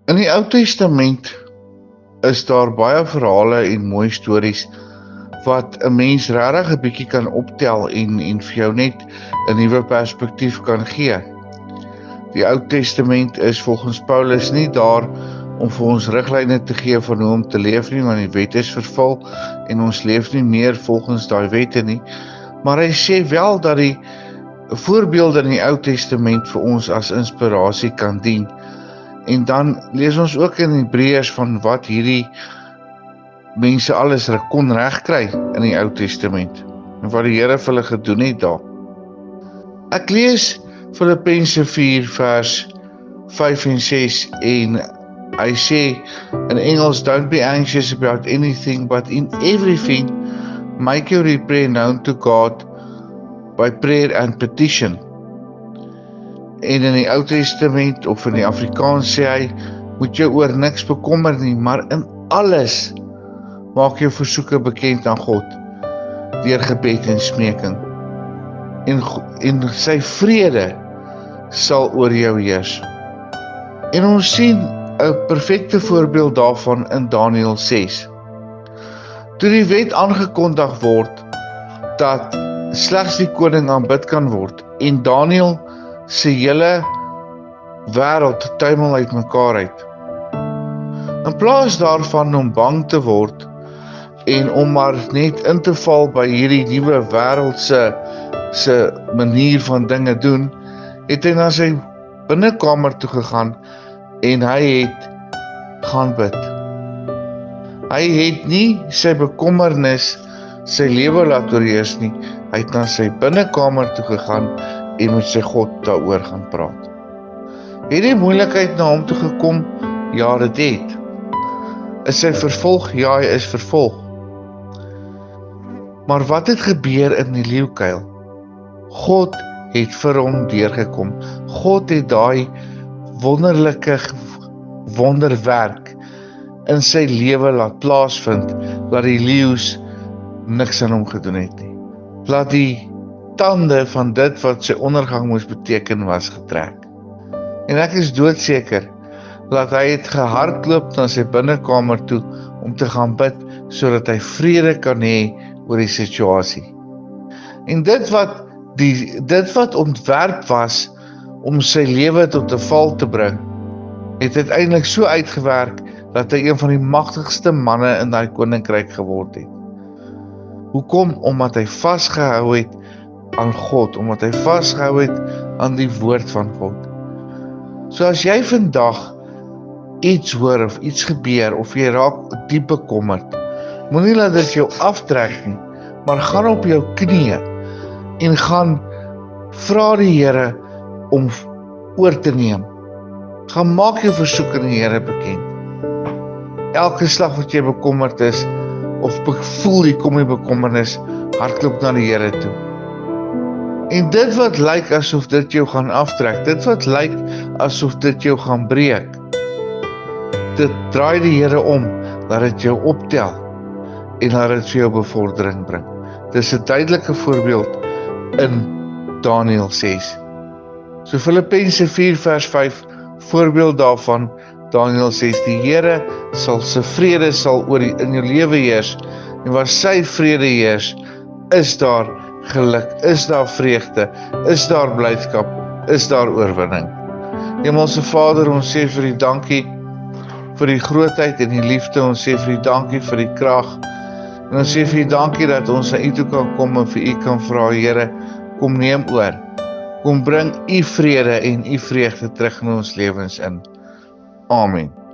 In die Ou Testament is daar baie verhale en mooi stories wat 'n mens regtig 'n bietjie kan optel en vir jou net 'n nuwe perspektief kan gee. Die Ou Testament is volgens Paulus nie daar om vir ons riglyne te gee van hoe om te leef nie, want die wet is vervul en ons leef nie meer volgens daai wette nie. Maar hy sê wel dat die voorbeelde in die Ou Testament vir ons as inspirasie kan dien. En dan lees ons ook in Hebreërs van wat hierdie mense alles kon regkry in die Ou Testament en wat die Here vir hulle gedoen het daar. Ek lees Filippense 4 vers 5 en 6 en hy sê in Engels, don't be anxious about anything, but in everything make your prayer known to God by prayer and petition. En in die Ou Testament of in die Afrikaans sê hy, moet jou oor niks bekommer nie, maar in alles maak jou versoeke bekend aan God deur gebed en smeking. En sy vrede sal oor jou heers. En ons sien 'n perfekte voorbeeld daarvan in Daniël 6. Toe die wet aangekondig word dat slegs die koning aanbid kan word en Daniël se hele wêreld tuimel uitmekaar uit. In plaas daarvan om bang te word en om maar net in te val by hierdie nuwe wêreldse manier van dinge doen, het hy na sy binnekamer toe gegaan en hy het gaan bid. Hy het nie sy bekommernis sy lewe laat oorheers nie, hy het na sy binnekamer toe gegaan en met sy God daaroor gaan praat. Het die moeilikheid na hom toe gekom? Ja, dit het. Is hy vervolg? Ja, hy is vervolg. Maar wat het gebeur in die leeukuil? God het vir hom deurgekom. God het daai wonderlike wonderwerk in sy lewe laat plaasvind, dat die leeu's niks aan hom gedoen het nie. Laat die tande van dit wat sy ondergang moes beteken was getrek. En ek is doodseker dat hy het gehardloop na sy binnekamer toe om te gaan bid, sodat hy vrede kan hê oor die situasie. En dit wat ontwerp was om sy lewe tot 'n val te bring, het uiteindelik so uitgewerk dat hy een van die magtigste manne in daai koninkryk geword het. Hoekom? Omdat hy vasgehou het aan God, omdat hy vasgehou het aan die woord van God. So as jy vandag iets hoor of iets gebeur of jy raak diep bekommerd, moenie laat dit jou aftrek nie, maar gaan op jou knieë en gaan vra die Here om oor te neem. Gaan maak jou versoek aan die Here bekend. Elke slag wat jy bekommerd is of voel jy kom jy bekommernis, hardloop na die Here toe. En dit wat lyk asof dit jou gaan aftrek, dit wat lyk asof dit jou gaan breek, dit draai die Here om, laat dit jou optel en laat dit vir jou bevordering bring. Dit is 'n duidelike voorbeeld in Daniël 6. So Filippense 4 vers 5, voorbeeld daarvan, Daniël 6, die Here se vrede sal in jou lewe heers, en waar sy vrede heers, is daar geluk, is daar vreugde, is daar blydskap, is daar oorwinning. Hemelse Vader, ons sê vir U dankie vir die grootheid en die liefde, ons sê vir U dankie vir die krag, en ons sê vir U dankie dat ons na U toe kan kom en vir U kan vra, Here, kom neem oor, kom bring U vrede en U vreugde terug in ons lewens in. Amen.